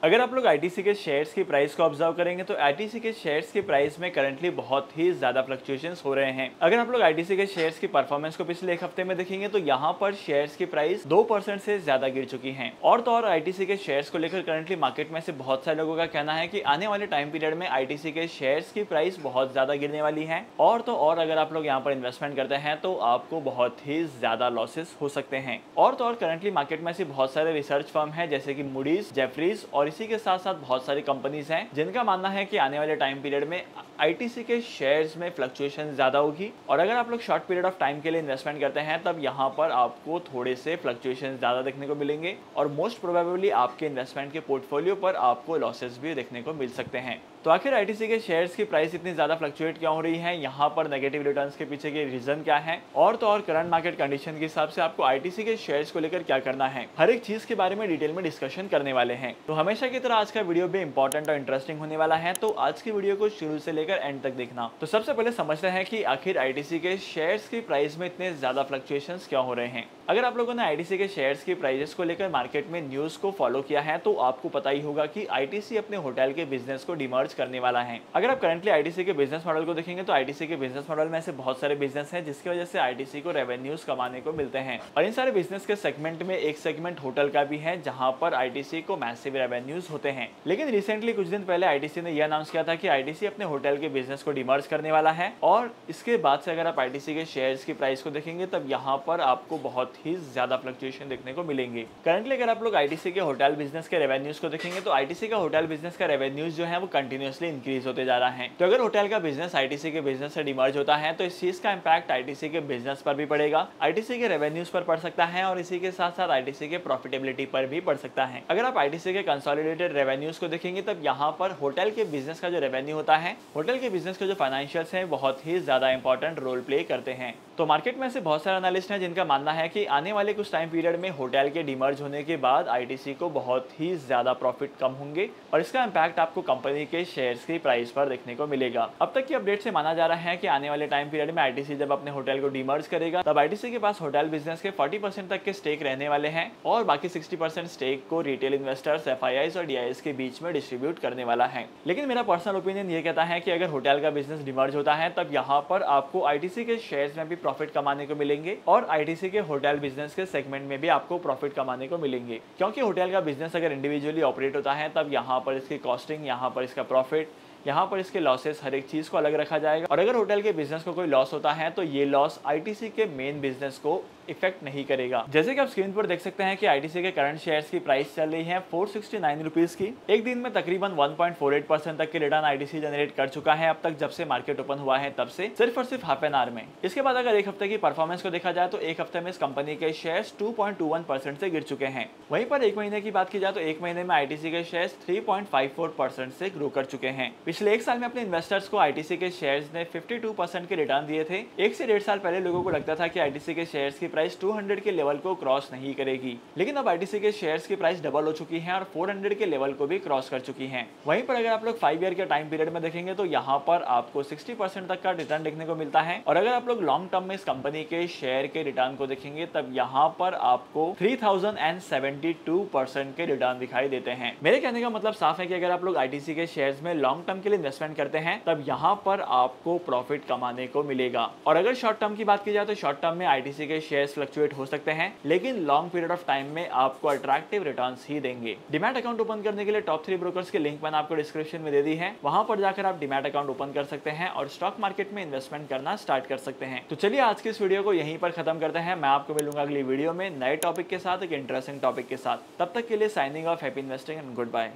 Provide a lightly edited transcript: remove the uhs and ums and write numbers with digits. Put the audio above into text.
अगर आप लोग आईटीसी के शेयर्स की प्राइस को ऑब्जर्व करेंगे तो आईटीसी के शेयर्स की प्राइस में करंटली बहुत ही ज्यादा फ्लक्चुएशंस हो रहे हैं। अगर आप लोग आईटीसी के शेयर्स की परफॉर्मेंस को पिछले एक हफ्ते में देखेंगे तो यहाँ पर शेयर्स की प्राइस 2% से ज्यादा गिर चुकी है। और तो और आईटीसी के शेयर्स को लेकर करंटली मार्केट में से बहुत सारे लोगों का कहना है कि आने वाले टाइम पीरियड में आईटीसी के शेयर्स की प्राइस बहुत ज्यादा गिरने वाली है। और तो और अगर आप लोग यहाँ पर इन्वेस्टमेंट करते हैं तो आपको बहुत ही ज्यादा लॉसेस हो सकते हैं। और तो और करंटली मार्केट में से बहुत सारे रिसर्च फर्म है जैसे कि मूडीज, जेफरीज और इसी के साथ साथ बहुत सारी कंपनीज हैं जिनका मानना है कि आने वाले टाइम पीरियड में आईटीसी के शेयर्स में फ्लक्चुएशन ज्यादा होगी। और अगर आप लोग शॉर्ट पीरियड ऑफ टाइम के लिए इन्वेस्टमेंट करते हैं तब यहाँ पर आपको थोड़े से फ्लक्चुएशन ज्यादा देखने को मिलेंगे और मोस्ट प्रोबेबली आपके इन्वेस्टमेंट के पोर्टफोलियो पर आपको लॉसेस भी देखने को मिल सकते हैं। तो आखिर आईटीसी के शेयर्स की प्राइस इतनी ज्यादा फ्लक्चुएट क्यों हो रही है, यहाँ पर नेगेटिव रिटर्न्स के पीछे के रीजन क्या है, और तो और करंट मार्केट कंडीशन के हिसाब से आपको आईटीसी के शेयर्स को लेकर क्या करना है, हर एक चीज के बारे में डिटेल में डिस्कशन करने वाले हैं। तो हमेशा की तरह आज का वीडियो भी इंपॉर्टेंट और इंटरेस्टिंग होने वाला है, तो आज की वीडियो को शुरू से लेकर एंड तक देखना। तो सबसे पहले समझते हैं कि आखिर आईटीसी के शेयर्स की प्राइस में इतने ज्यादा फ्लक्चुएशंस क्यों हो रहे हैं। अगर आप लोगों ने आईटीसी के शेयर्स की प्राइसेस को लेकर मार्केट में न्यूज को फॉलो किया है तो आपको पता ही होगा कि आईटीसी अपने होटल के बिजनेस को डिमर्ज करने वाला है। अगर आप करंटली आईटीसी के बिजनेस मॉडल को देखेंगे तो आईटीसी के बिजनेस मॉडल में ऐसे बहुत सारे बिजनेस हैं जिसकी वजह से आईटीसी को रेवेन्यूज कमाने को मिलते हैं। और इन सारे बिजनेस के सेगमेंट में एक सेगमेंट होटल का भी है जहां पर आईटीसी को मैसिव रेवेन्यूज होते हैं। लेकिन रिसेंटली कुछ दिन पहले आईटीसी ने यह अनाउंस किया था कि आईटीसी अपने होटल के बिजनेस को डिमर्ज करने वाला है। और इसके बाद से अगर आप आईटीसी के शेयर्स की प्राइस को देखेंगे तब यहाँ पर आपको बहुत ही ज्यादा फ्लक्चुएशन देखने को मिलेंगे। करंटली अगर आप लोग आईटीसी के होटल बिजनेस के रेवेन्यूज को देखेंगे तो आईटीसी का होटल बिजनेस का रेवेन्यूज जो है वो कंटिन्यूअसली इंक्रीज होते जा रहा है। तो अगर होटल का बिजनेस आईटीसी के बिजनेस से डिमर्ज होता है तो इस चीज का इंपैक्ट आईटीसी के बिजनेस पर भी पड़ेगा, आईटीसी के रेवेन्यूज पर पड़ सकता है और इसी के साथ साथ आईटीसी के प्रॉफिटेबिलिटी पर भी पड़ सकता है। अगर आप आईटीसी के कंसोलिडेटेड रेवेन्यूज को देखेंगे तब यहाँ पर होटल के बिजनेस का जो रेवेन्यू होता है, होटल के बिजनेस के जो फाइनेंशियल्स हैं बहुत ही ज्यादा इंपॉर्टेंट रोल प्ले करते हैं। तो मार्केट में से बहुत सारे एनालिस्ट हैं जिनका मानना है कि आने वाले कुछ टाइम पीरियड में होटल के डिमर्ज होने के बाद आईटीसी को बहुत ही ज्यादा प्रॉफिट कम होंगे और इसका इंपैक्ट आपको कंपनी के शेयर्स की प्राइस पर देखने को मिलेगा। अब तक की अपडेट से माना जा रहा है कि आने वाले टाइम पीरियड में आईटीसी जब अपने होटल को डिमर्ज करेगा तब आईटीसी के पास होटल बिजनेस के 40% तक के स्टेक रहने वाले हैं और बाकी 60% स्टेक को रिटेल इन्वेस्टर्स, एफआईआईज और डीआईएस के बीच में डिस्ट्रीब्यूट करने वाला है। लेकिन मेरा पर्सनल ओपिनियन ये कहता है कि अगर होटल का बिजनेस डिमर्ज होता है तब यहाँ पर आपको आईटीसी के शेयर्स में भी प्रॉफिट कमाने को मिलेंगे और आईटीसी के होटल बिजनेस के सेगमेंट में भी आपको प्रॉफिट कमाने को मिलेंगे। क्योंकि होटल का बिजनेस अगर इंडिविजुअली ऑपरेट होता है तब यहाँ पर इसकी कॉस्टिंग, यहाँ पर इसका प्रॉफिट, यहाँ पर इसके लॉसेस, हर एक चीज को अलग रखा जाएगा। और अगर होटल के बिजनेस को कोई लॉस होता है तो ये लॉस आईटीसी के मेन बिजनेस को इफेक्ट नहीं करेगा। जैसे कि आप स्क्रीन पर देख सकते हैं कि आईटीसी के करंट शेयर्स की प्राइस चल रही है 469 रुपीज की। एक दिन में तकरीबन 1.48% तक के रिटर्न आईटीसी जनरेट कर चुका है अब तक, जब से मार्केट ओपन हुआ है तब से, सिर्फ और सिर्फ हाफ एन आवर में। इसके बाद अगर एक हफ्ते की परफॉर्मेंस को देखा जाए तो एक हफ्ते में इस कंपनी के शेयर्स 2.21% से गिर चुके हैं। वहीं पर एक महीने की बात की जाए तो एक महीने में आईटीसी के शेयर्स 3.54% से ग्रो कर चुके हैं। पिछले एक साल में अपने इन्वेस्टर्स को आईटीसी के शेयर्स ने 52% के रिटर्न दिए थे। 1 से 1.5 साल पहले लोगों को लगता था कि आईटीसी के शेयर्स की प्राइस 200 के लेवल को क्रॉस नहीं करेगी, लेकिन अब आईटीसी के शेयर्स की प्राइस डबल हो चुकी है और 400 के लेवल को भी क्रॉस कर चुकी है। वहीं पर अगर आप लोग 5 ईयर के टाइम पीरियड में देखेंगे तो यहाँ पर आपको 60% तक का रिटर्न देखने को मिलता है। और अगर आप लोग लॉन्ग टर्म में इस कंपनी के शेयर के रिटर्न को देखेंगे तब यहाँ पर आपको 3072% के रिटर्न दिखाई देते हैं। मेरे कहने का मतलब साफ है कि अगर आप लोग आईटीसी के शेयर्स में लॉन्ग टर्म के लिए इन्वेस्टमेंट करते हैं तब यहाँ पर आपको प्रॉफिट कमाने को मिलेगा। और अगर शॉर्ट टर्म की बात की जाए तो शॉर्ट टर्म में आईटीसी के शेयर्स फ्लक्चुएट हो सकते हैं लेकिन लॉन्ग पीरियड ऑफ टाइम में आपको अट्रैक्टिव रिटर्न्स ही देंगे। डीमैट अकाउंट ओपन करने के लिए टॉप 3 ब्रोकर्स के लिंक मैंने आपको डिस्क्रिप्शन में दे दी है, वहां पर जाकर आप डीमैट अकाउंट ओपन कर सकते हैं और स्टॉक मार्केट में इन्वेस्टमेंट करना स्टार्ट कर सकते हैं। तो चलिए आज की इस वीडियो को यहीं पर खत्म करते हैं। मैं आपको मिलूंगा अगली वीडियो में नए टॉपिक के साथ, एक इंटरेस्टिंग टॉपिक के साथ। तब तक के लिए signing off, happy investing and good bye.